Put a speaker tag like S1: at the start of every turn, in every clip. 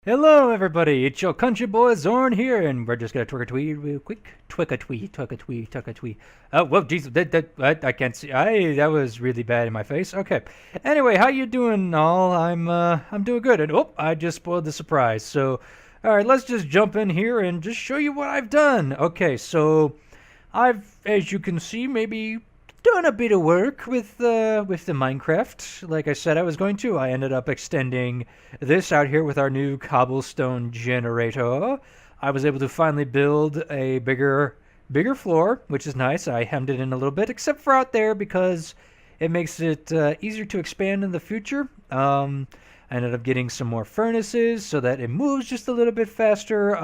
S1: Hello, everybody. It's your country boy Zorn here, and we're just gonna twick a tweet real quick. Twick a tweet, twick a tweet, twick a tweet. Oh, well, jeez, I can't see. That was really bad in my face. Okay. Anyway, how you doing, all? I'm doing good. And oh, I just spoiled the surprise. So, all right, let's just jump in here and just show you what I've done. Okay, so as you can see, maybe done a bit of work with the Minecraft. Like I said I was going to. I ended up extending this out here with our new cobblestone generator. I was able to finally build a bigger floor, which is nice. I hemmed it in a little bit, except for out there because it makes it easier to expand in the future. I ended up getting some more furnaces so that it moves just a little bit faster.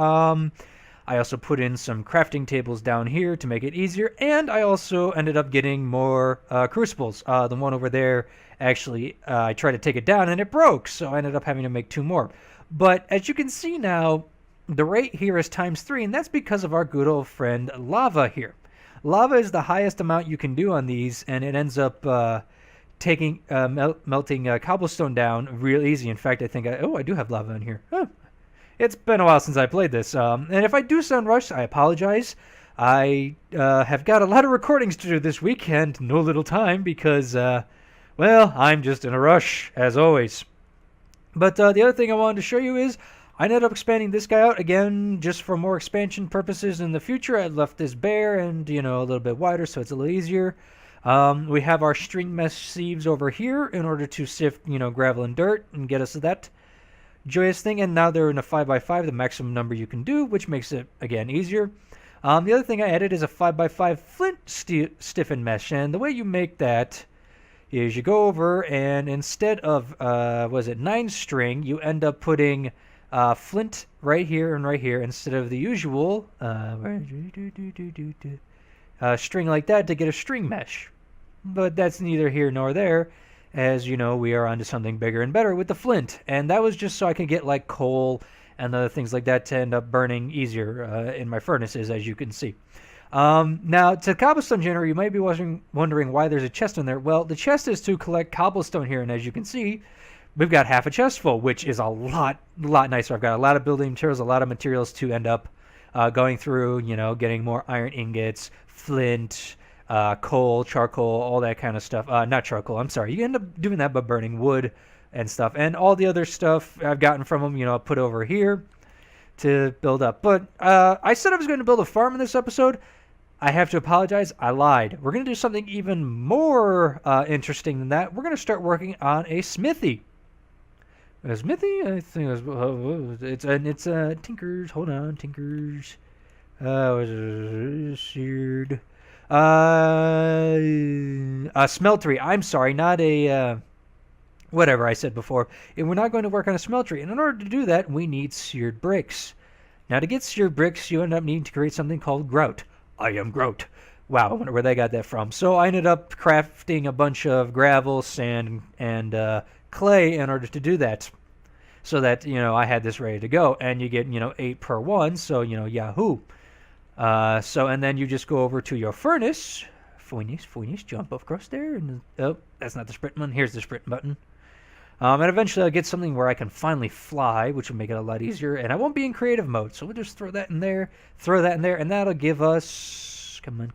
S1: I also put in some crafting tables down here to make it easier, and I also ended up getting more crucibles. The one over there, actually, I tried to take it down and it broke, so I ended up having to make two more. But as you can see now, the rate here is ×3, and that's because of our good old friend lava here. Lava is the highest amount you can do on these, and it ends up melting cobblestone down real easy. In fact, I think I do have lava in here. Huh. It's been a while since I played this, and if I do sound rushed, I apologize. I have got a lot of recordings to do this week and no little time because, well, I'm just in a rush, as always. But the other thing I wanted to show you is I ended up expanding this guy out again just for more expansion purposes in the future. I left this bare and, a little bit wider so it's a little easier. We have our string mesh sieves over here in order to sift, gravel and dirt and get us that joyous thing, and now they're in a 5x5, the maximum number you can do, which makes it again easier. The other thing I added is a 5x5 flint stiffen mesh, and the way you make that is you go over and instead of 9 string, you end up putting flint right here and right here instead of the usual string like that to get a string mesh. But that's neither here nor there. As you know, we are onto something bigger and better with the flint. And that was just so I could get like coal and other things like that to end up burning easier in my furnaces, as you can see. Now, to cobblestone generator, you might be wondering why there's a chest in there. Well, the chest is to collect cobblestone here, and as you can see, we've got half a chest full, which is a lot nicer. I've got a lot of building materials, a lot of materials to end up going through, getting more iron ingots, flint, coal, charcoal, all that kind of stuff. Not charcoal, I'm sorry. You end up doing that by burning wood and stuff. And all the other stuff I've gotten from them, I'll put over here to build up. But I said I was going to build a farm in this episode. I have to apologize. I lied. We're going to do something even more interesting than that. We're going to start working on a smithy. A smithy? I think it's Tinkers. Hold on, Tinkers. Seared. A smeltery. I'm sorry, not a whatever I said before. And we're not going to work on a smeltery. And in order to do that, we need seared bricks. Now, to get seared bricks, you end up needing to create something called grout. I am grout. Wow, I wonder where they got that from. So I ended up crafting a bunch of gravel, sand, and clay in order to do that. So that, I had this ready to go. And you get, 8 per one. So, yahoo. And then you just go over to your furnace. Furnace, jump across there. And oh, that's not the sprint button. Here's the sprint button. And eventually I'll get something where I can finally fly, which will make it a lot easier. And I won't be in creative mode, so we'll just throw that in there, and that'll give us... Come on.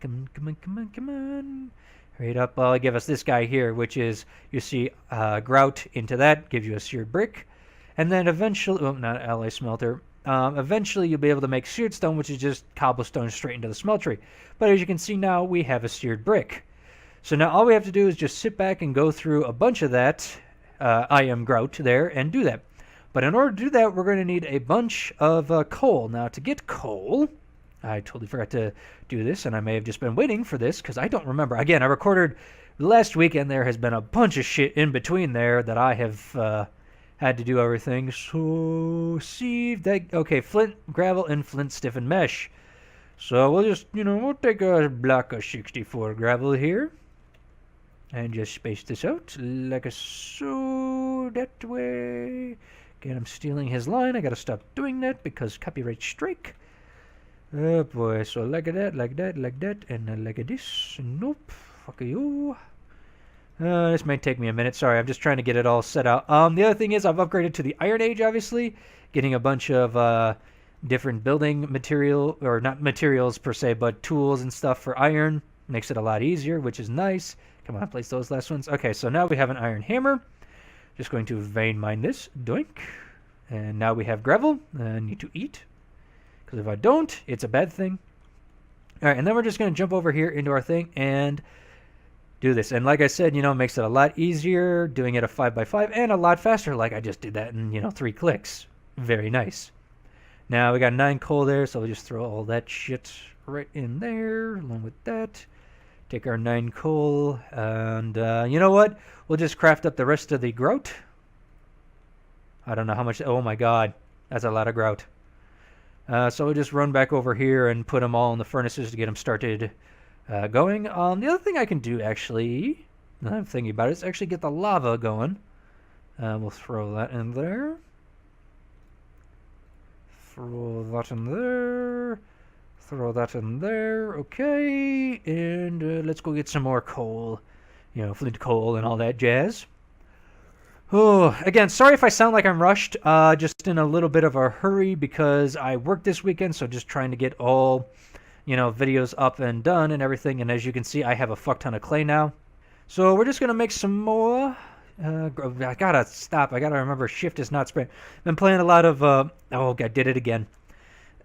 S1: Hurry it up. Well, it'll give us this guy here, which is, you see, grout into that, gives you a seared brick. And then eventually... Oh, not alloy smelter. Eventually, you'll be able to make seared stone, which is just cobblestone straight into the smeltery. But as you can see now, we have a seared brick. So now all we have to do is just sit back and go through a bunch of that, I am grout there, and do that. But in order to do that, we're going to need a bunch of coal. Now, to get coal, I totally forgot to do this, and I may have just been waiting for this, because I don't remember. Again, I recorded last week, and there has been a bunch of shit in between there that I have... had to do everything. So, see that. Okay, flint, gravel, and flint stiffen mesh. So we'll just, we'll take a block of 64 gravel here. And just space this out like so. That way. Again, I'm stealing his line. I gotta stop doing that because copyright strike. Oh boy. So like that, and like this. Nope. Fuck you. This might take me a minute. Sorry, I'm just trying to get it all set out. The other thing is I've upgraded to the Iron Age, obviously. getting a bunch of different building material, or not materials per se, but tools and stuff for iron. Makes it a lot easier, which is nice. Come on, place those last ones. Okay, so now we have an iron hammer. Just going to vein mine this. Doink. And now we have gravel. I need to eat. Because if I don't, it's a bad thing. All right, and then we're just going to jump over here into our thing and do this. And like I said, you know, it makes it a lot easier doing it a 5x5 and a lot faster. Like I just did that in, you know, 3 clicks. Very nice. Now we got 9 coal there, so we'll just throw all that shit right in there along with that. Take our 9 coal, and you know what? We'll just craft up the rest of the grout. I don't know how much. Oh my god, that's a lot of grout. So we'll just run back over here and put them all in the furnaces to get them started going. The other thing I can do, actually, now I'm thinking about it, is actually get the lava going. We'll throw that in there. Throw that in there. Throw that in there. Okay. And let's go get some more coal. You know, flint coal and all that jazz. Oh, again, sorry if I sound like I'm rushed. Just in a little bit of a hurry because I worked this weekend, so just trying to get all, you know, videos up and done and everything. And as you can see, I have a fuck ton of clay now. So we're just going to make some more. I gotta stop. I gotta remember shift is not sprint. Been playing a lot of, oh, I did it again.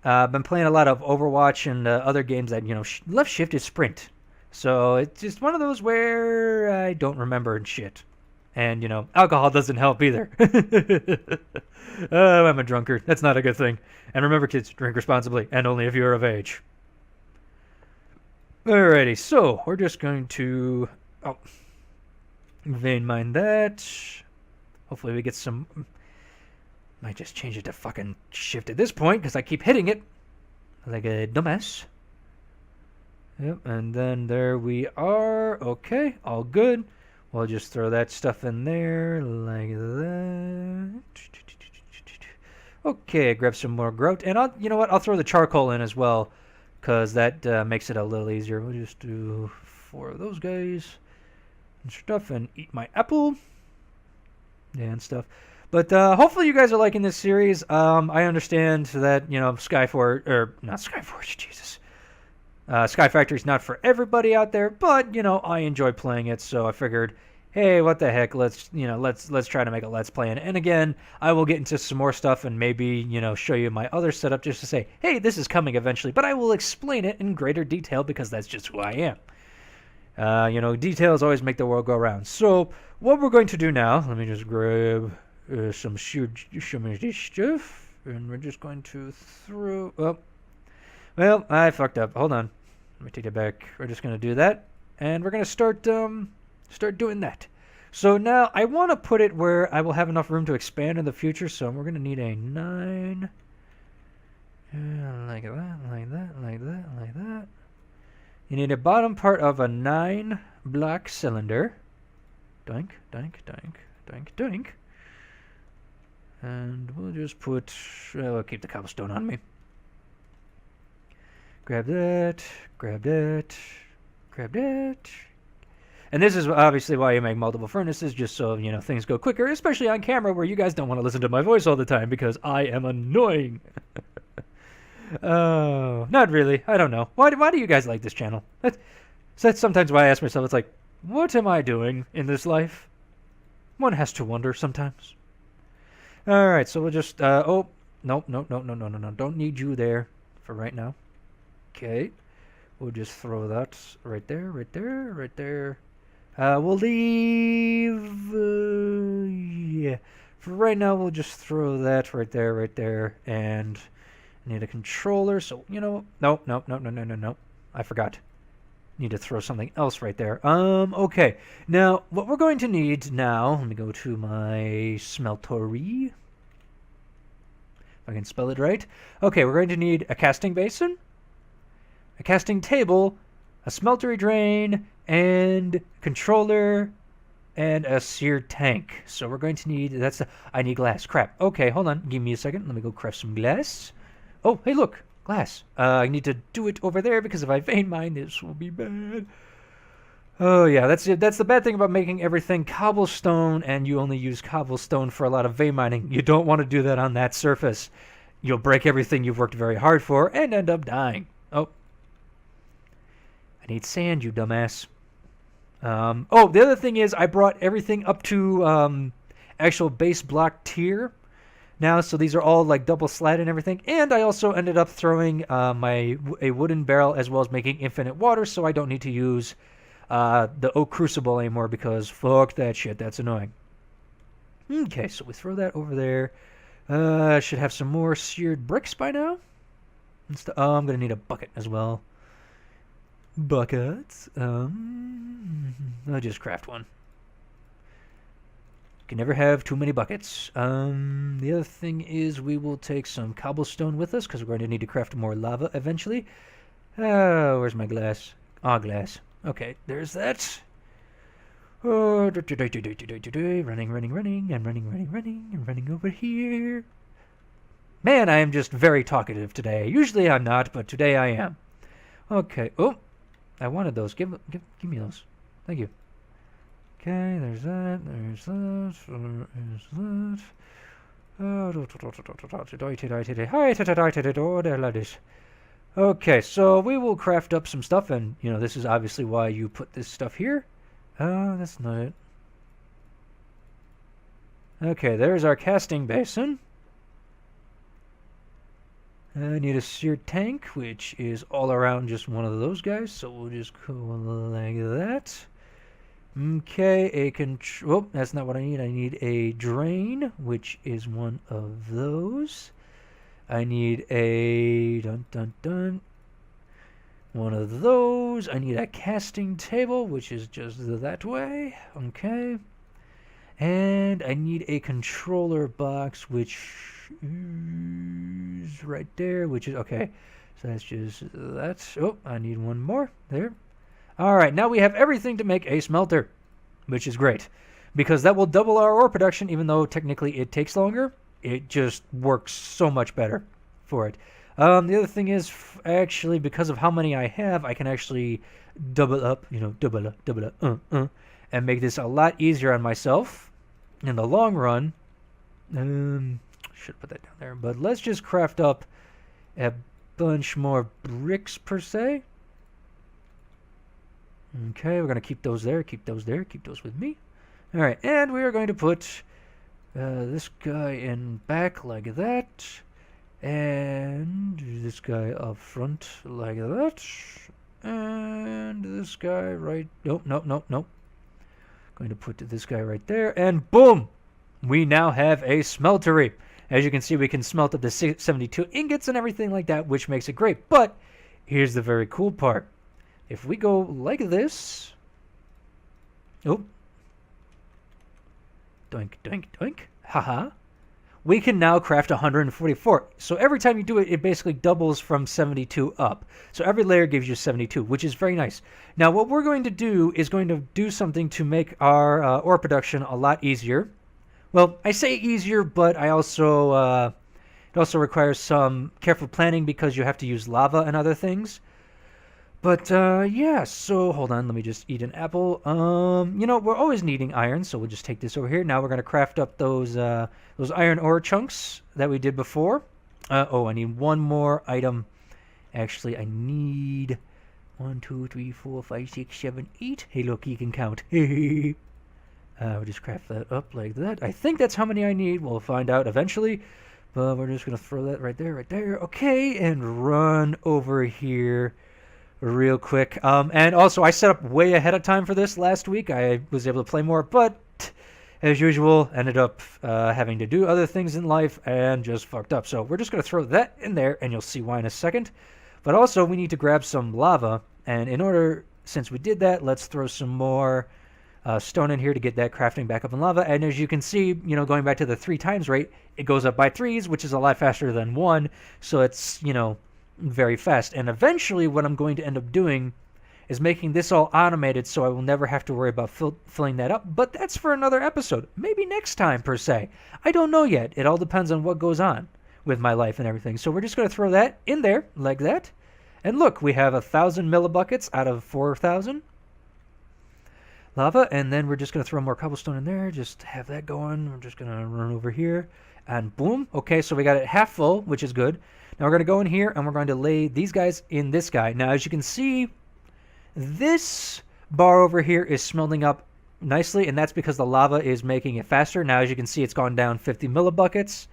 S1: Been playing a lot of Overwatch and other games that, you know, left shift is sprint. So it's just one of those where I don't remember and shit. And, you know, alcohol doesn't help either. Oh, I'm a drunkard. That's not a good thing. And remember, kids, drink responsibly and only if you're of age. Alrighty, so we're just going to vein mine that. Hopefully we get some. Might just change it to fucking shift at this point because I keep hitting it like a dumbass. Yep, and then there we are. Okay, all good. We'll just throw that stuff in there like that. Okay, grab some more grout. And you know what? I'll throw the charcoal in as well because that makes it a little easier. We'll just do 4 of those guys and stuff and eat my apple. Yeah, and stuff. But hopefully you guys are liking this series. I understand that, you know, Sky Factory's not for everybody out there, but, you know, I enjoy playing it, so I figured, hey, what the heck, let's try to make a Let's Play. And again, I will get into some more stuff and maybe, you know, show you my other setup just to say, hey, this is coming eventually, but I will explain it in greater detail because that's just who I am. You know, details always make the world go round. So what we're going to do now, let me just grab some stuff, and we're just going to throw. Oh, well, I fucked up. Hold on, let me take it back. We're just going to do that, and we're going to start doing that. So now I want to put it where I will have enough room to expand in the future. So we're going to need a 9, like that, like that, like that, like that. You need a bottom part of a 9 block cylinder. Doink, doink, doink, doink, doink. And we'll just put, we'll keep the cobblestone on me. Grab that, grab that, grab that. And this is obviously why you make multiple furnaces, just so, you know, things go quicker, especially on camera where you guys don't want to listen to my voice all the time because I am annoying. Oh, not really. I don't know. Why do you guys like this channel? That's sometimes why I ask myself, it's like, what am I doing in this life? One has to wonder sometimes. All right, so we'll just, oh, no. Don't need you there for right now. Okay. We'll just throw that right there, right there, right there. We'll leave, yeah. For right now, we'll just throw that right there, and I need a controller, so, you know, no. I forgot. Need to throw something else right there. Okay. Now, what we're going to need now, let me go to my smeltery. If I can spell it right. Okay, we're going to need a casting basin, a casting table, a smeltery drain, and controller, and a seared tank. So we're going to need, I need glass. Crap. Okay, hold on. Give me a second. Let me go craft some glass. Oh, hey, look. Glass. I need to do it over there because if I vein mine, this will be bad. Oh yeah, that's it. That's the bad thing about making everything cobblestone, and you only use cobblestone for a lot of vein mining. You don't want to do that on that surface. You'll break everything you've worked very hard for and end up dying. Oh, I need sand, you dumbass. Oh, the other thing is I brought everything up to actual base block tier now, so these are all like double slat and everything. And I also ended up throwing a wooden barrel as well as making infinite water, so I don't need to use the oak crucible anymore because fuck that shit. That's annoying. Okay, so we throw that over there. Should have some more seared bricks by now. Oh, I'm gonna need a bucket as well. Buckets. I'll just craft one. Can never have too many buckets. The other thing is we will take some cobblestone with us because we're going to need to craft more lava eventually. Oh, where's my glass? Ah, glass. Okay, there's that. Oh, running, and running over here. Man, I am just very talkative today. Usually I'm not, but today I am. Okay. Oh, I wanted those. Give me those. Thank you. Okay, there's that. There's that. There's that. Okay, so we will craft up some stuff, and you know this is obviously why you put this stuff here. That's not it. Okay, there's our casting basin. I need a seared tank, which is all around just one of those guys, so we'll just go like that. Okay, oh, that's not what I need. I need a drain, which is one of those. I need a one of those. I need a casting table, which is just that way. Okay. And I need a controller box, which is right there, which is okay. So that's just that. Oh, I need one more there. All right, now we have everything to make a smelter, which is great because that will double our ore production. Even though technically it takes longer, it just works so much better for it. The other thing is actually because of how many I have, I can actually double up, and make this a lot easier on myself in the long run. Should put that down there, but let's just craft up a bunch more bricks per se. Okay, we're going to keep those there, keep those with me. All right, and we are going to put this guy in back like that, and this guy up front like that, and this guy right... Nope. Going to put this guy right there, and boom! We now have a smeltery. As you can see, we can smelt up to 72 ingots and everything like that, which makes it great. But here's the very cool part. If we go like this... Oh. Doink. Haha. We can now craft 144. So every time you do it, it basically doubles from 72 up. So every layer gives you 72, which is very nice. Now what we're going to do is going to do something to make our ore production a lot easier. Well, I say easier, but I also it also requires some careful planning because you have to use lava and other things. But yeah, so hold on, let me just eat an apple. We're always needing iron, so we'll just take this over here. Now we're going to craft up those iron ore chunks that we did before. I need one more item. Actually, I need 1, 2, 3, 4, 5, 6, 7, 8. Hey, look, you can count. We'll just craft that up like that. I think that's how many I need. We'll find out eventually. But we're just going to throw that right there. Okay, and run over here real quick. And also, I set up way ahead of time for this last week. I was able to play more, but as usual, ended up having to do other things in life and just fucked up. So we're just going to throw that in there, and you'll see why in a second. But also, we need to grab some lava. And in order, since we did that, let's throw some more stone in here to get that crafting back up in lava. And as you can see, going back to the 3 times rate, it goes up by 3s, which is a lot faster than 1. So it's, very fast. And eventually what I'm going to end up doing is making this all automated so I will never have to worry about filling that up. But that's for another episode. Maybe next time, per se. I don't know yet. It all depends on what goes on with my life and everything. So we're just going to throw that in there like that. And look, we have 1,000 millibuckets out of 4,000. lava, and then we're just going to throw more cobblestone in there. Just have that going. We're just going to run over here, and boom. Okay, so we got it half full, which is good. Now we're going to go in here, and we're going to lay these guys in this guy. Now, as you can see, this bar over here is smelting up nicely, and that's because the lava is making it faster. Now, as you can see, it's gone down 50 millibuckets,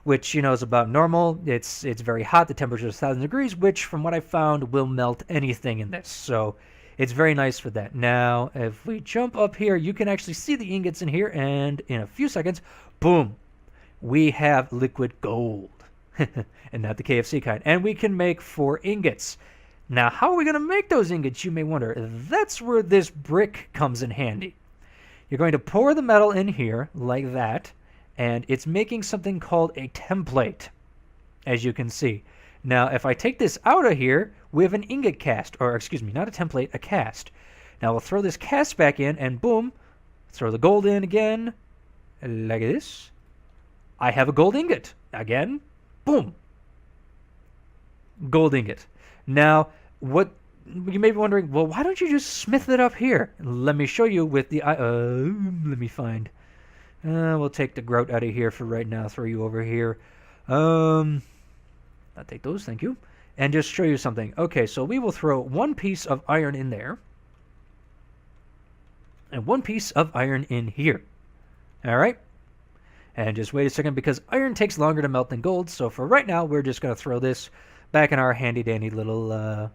S1: which, you know, is about normal. It's very hot. The temperature is 1,000 degrees, which, from what I found, will melt anything in this. So it's very nice for that. Now, if we jump up here, you can actually see the ingots in here, and in a few seconds, boom, we have liquid gold. And not the KFC kind. And we can make 4 ingots. Now, how are we going to make those ingots, you may wonder? That's where this brick comes in handy. You're going to pour the metal in here, like that, and it's making something called a template, as you can see. Now, if I take this out of here, we have an ingot cast, or excuse me, not a template, a cast. Now, we'll throw this cast back in, and boom, throw the gold in again, like this. I have a gold ingot. Again, boom. Gold ingot. Now, what you may be wondering, well, why don't you just smith it up here? Let me show you with the... let me find... we'll take the grout out of here for right now. Throw you over here. I'll take those, thank you. And just show you something. Okay, so we will throw 1 piece of iron in there. And 1 piece of iron in here. Alright? And just wait a second, because iron takes longer to melt than gold. So for right now, we're just going to throw this back in our handy-dandy little...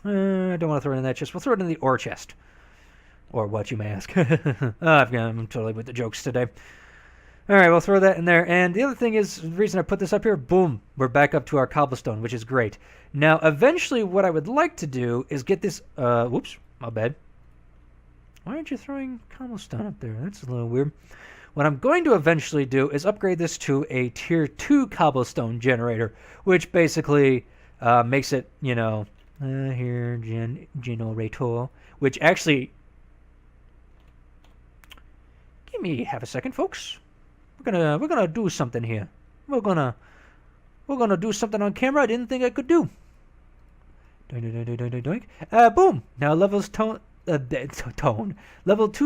S1: I don't want to throw it in that chest. We'll throw it in the ore chest. Or what, you may ask. I'm totally with the jokes today. Alright, we'll throw that in there. And the other thing is, the reason I put this up here, boom, we're back up to our cobblestone, which is great. Now, eventually, what I would like to do is get this... whoops, my bad. Why aren't you throwing cobblestone up there? That's a little weird. What I'm going to eventually do is upgrade this to a tier 2 cobblestone generator, which basically makes it, you know, here, generator, which actually... Give me half a second, folks. We're gonna do something here. We're gonna do something on camera I didn't think I could do. Boom! Now level 2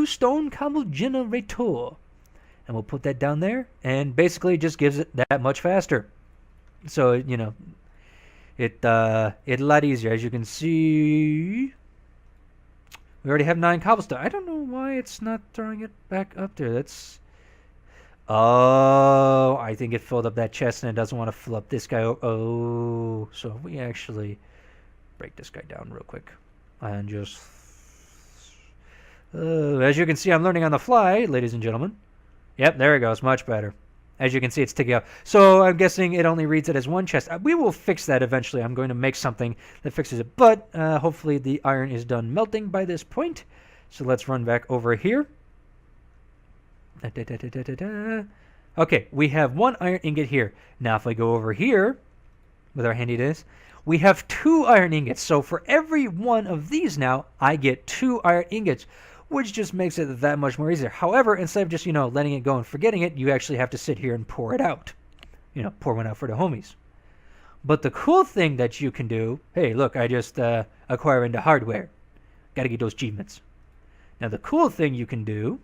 S1: stone cobble generator. And we'll put that down there, and basically just gives it that much faster. So, you know, it's a lot easier. As you can see, we already have 9 cobblestone. I don't know why it's not throwing it back up there. That's... Oh, I think it filled up that chest, and it doesn't want to fill up this guy. Oh, so if we actually break this guy down real quick. And just... as you can see, I'm learning on the fly, ladies and gentlemen. Yep, there it goes. Much better. As you can see, it's ticking up. So I'm guessing it only reads it as 1 chest. We will fix that eventually. I'm going to make something that fixes it. But hopefully the iron is done melting by this point. So let's run back over here. Okay, we have 1 iron ingot here. Now if I go over here with our handy days, we have 2 iron ingots. So for every one of these now, I get 2 iron ingots, which just makes it that much more easier. However, instead of just, you know, letting it go and forgetting it, you actually have to sit here and pour it out. You know, pour one out for the homies. But the cool thing that you can do... Hey, look, I just acquired the hardware. Gotta get those achievements. Now, the cool thing you can do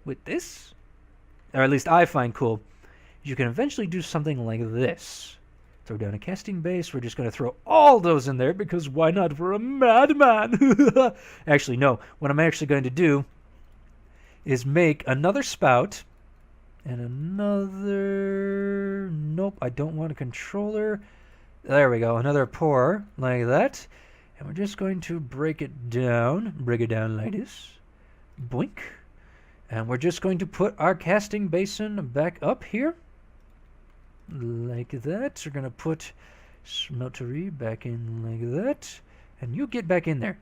S1: with this, or at least I find cool, is you can eventually do something like this. Throw down a casting base. We're just going to throw all those in there, because why not? For a madman. Actually, no. What I'm actually going to do is make another spout and another... Nope, I don't want a controller. There we go. Another pour like that. And we're just going to break it down. Break it down like this. Boink. And we're just going to put our casting basin back up here. Like that. We're going to put smeltery back in like that. And you get back in there.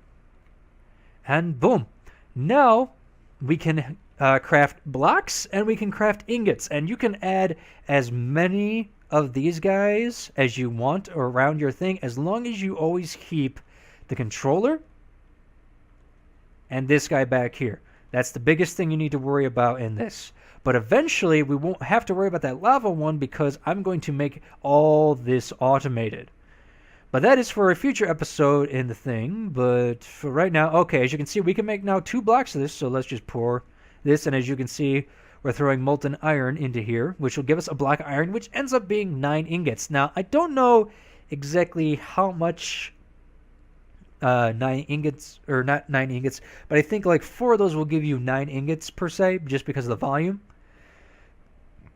S1: And boom. Now we can craft blocks, and we can craft ingots. And you can add as many of these guys as you want around your thing, as long as you always keep the controller and this guy back here. That's the biggest thing you need to worry about in this. But eventually, we won't have to worry about that lava one, because I'm going to make all this automated. But that is for a future episode in the thing. But for right now, okay, as you can see, we can make now 2 blocks of this. So let's just pour this. And as you can see, we're throwing molten iron into here, which will give us a block of iron, which ends up being 9 ingots. Now, I don't know exactly how much 9 ingots, or not 9 ingots, but I think like 4 of those will give you 9 ingots per se, just because of the volume.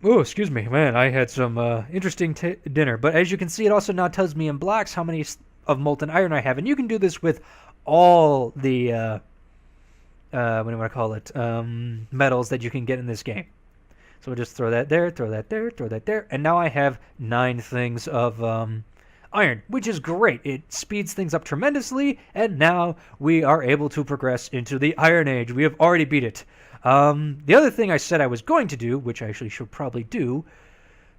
S1: Oh, excuse me, man, I had some interesting dinner. But as you can see, it also now tells me in blocks how many of molten iron I have. And you can do this with all the, what do you want to call it, metals that you can get in this game. So we'll just throw that there, throw that there, throw that there. And now I have 9 things of iron, which is great. It speeds things up tremendously. And now we are able to progress into the Iron Age. We have already beat it. The other thing I said I was going to do, which I actually should probably do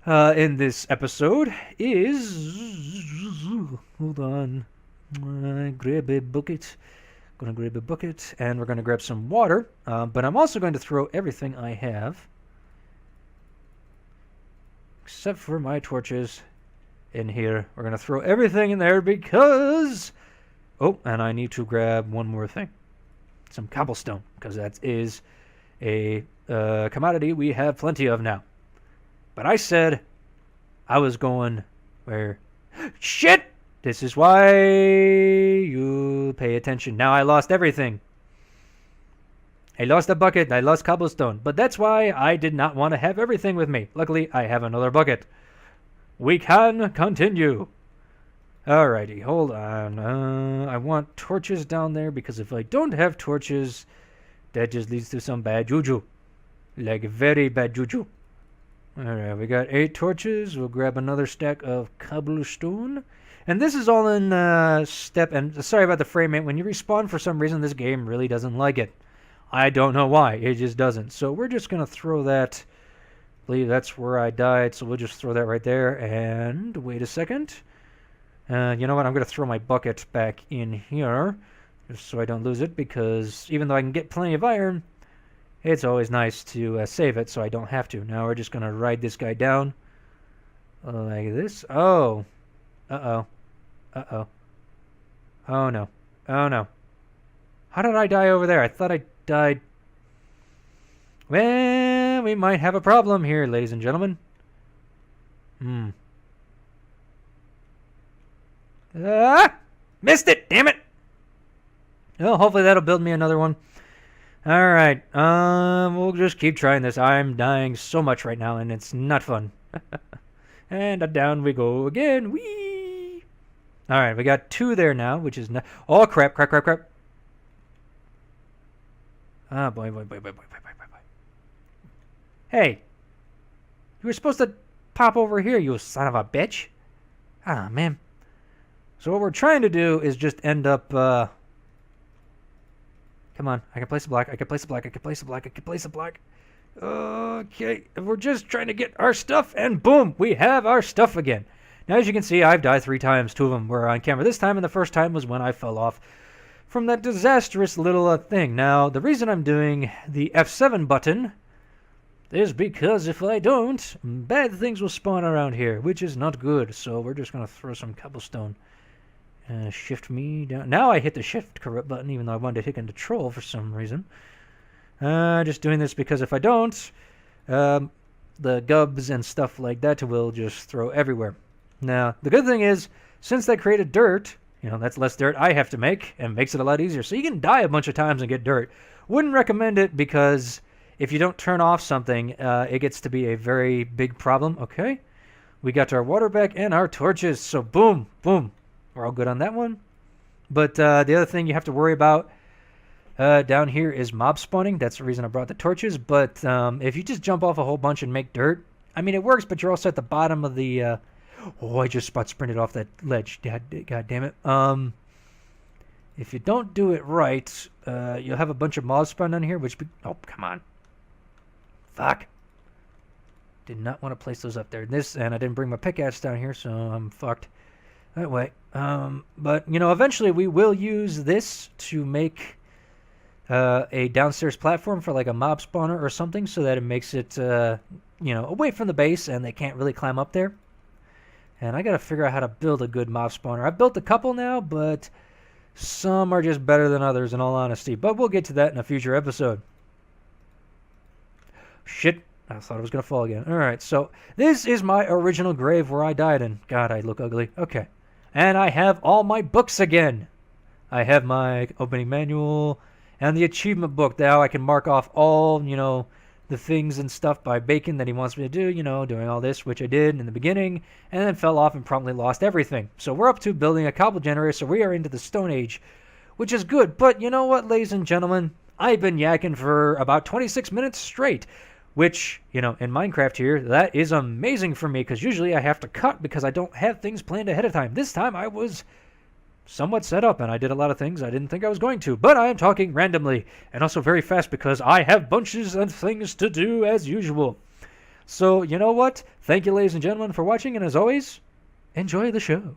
S1: in this episode, is... Hold on. Grab a bucket. Gonna grab a bucket, and we're gonna grab some water. But I'm also going to throw everything I have, except for my torches, in here. We're gonna throw everything in there because... Oh, and I need to grab one more thing. Some cobblestone, because that is a commodity we have plenty of now. But I said I was going where... Shit! This is why you pay attention. Now I lost everything. I lost a bucket. I lost cobblestone. But that's why I did not want to have everything with me. Luckily, I have another bucket. We can continue. Alrighty, hold on. I want torches down there, because if I don't have torches, that just leads to some bad juju. Like very bad juju. Alright, we got 8 torches. We'll grab another stack of cobblestone. And this is all in step, and sorry about the frame rate. When you respawn, for some reason, this game really doesn't like it. I don't know why. It just doesn't. So we're just going to throw that. I believe that's where I died, so we'll just throw that right there. And wait a second. You know what? I'm going to throw my bucket back in here, just so I don't lose it, because even though I can get plenty of iron, it's always nice to save it so I don't have to. Now we're just going to ride this guy down like this. Oh. Uh-oh. Uh-oh. Oh, no. Oh, no. How did I die over there? I thought I died... Well, we might have a problem here, ladies and gentlemen. Ah! Missed it! Damn it! Well, hopefully that'll build me another one. Alright. We'll just keep trying this. I'm dying so much right now, and it's not fun. And down we go again. Whee! Alright, we got 2 there now, which is... Oh, crap, crap, crap, crap. Ah, boy. Hey! You were supposed to pop over here, you son of a bitch. Ah, man. So what we're trying to do is just end up... Come on, I can place a block, I can place a block, I can place a block, I can place a block. Okay, we're just trying to get our stuff, and boom, we have our stuff again. Now, as you can see, I've died 3 times. 2 of them were on camera this time, and the first time was when I fell off from that disastrous little thing. Now, the reason I'm doing the F7 button is because if I don't, bad things will spawn around here, which is not good. So we're just going to throw some cobblestone. Shift me down. Now I hit the shift button, even though I wanted to hit control for some reason. Just doing this because if I don't, the gubs and stuff like that will just throw everywhere. Now, the good thing is, since they created dirt, that's less dirt I have to make, and makes it a lot easier. So you can die a bunch of times and get dirt. Wouldn't recommend it, because if you don't turn off something, it gets to be a very big problem. Okay, we got our water back and our torches. So boom, boom. We're all good on that one. But the other thing you have to worry about down here is mob spawning. That's the reason I brought the torches. But if you just jump off a whole bunch and make dirt, I mean, it works, but you're also at the bottom of the... oh, I just spot sprinted off that ledge. God damn it. If you don't do it right, you'll have a bunch of mobs spawn down here, which... Oh, come on. Fuck. Did not want to place those up there. And I didn't bring my pickaxe down here, so I'm fucked. That way. But, eventually we will use this to make a downstairs platform for like a mob spawner or something, so that it makes it, away from the base and they can't really climb up there. And I gotta figure out how to build a good mob spawner. I've built a couple now, but some are just better than others, in all honesty. But we'll get to that in a future episode. Shit. I thought it was going to fall again. Alright, so this is my original grave where I died in. God, I look ugly. Okay. And I have all my books again. I have my opening manual and the achievement book. Now I can mark off all, the things and stuff by Bacon that he wants me to do, doing all this, which I did in the beginning, and then fell off and promptly lost everything. So we're up to building a cobble generator, so we are into the Stone Age, which is good. But you know what, ladies and gentlemen? I've been yakking for about 26 minutes straight. Which, in Minecraft here, that is amazing for me, because usually I have to cut because I don't have things planned ahead of time. This time I was somewhat set up, and I did a lot of things I didn't think I was going to. But I am talking randomly, and also very fast because I have bunches of things to do as usual. So, you know what? Thank you, ladies and gentlemen, for watching, and as always, enjoy the show.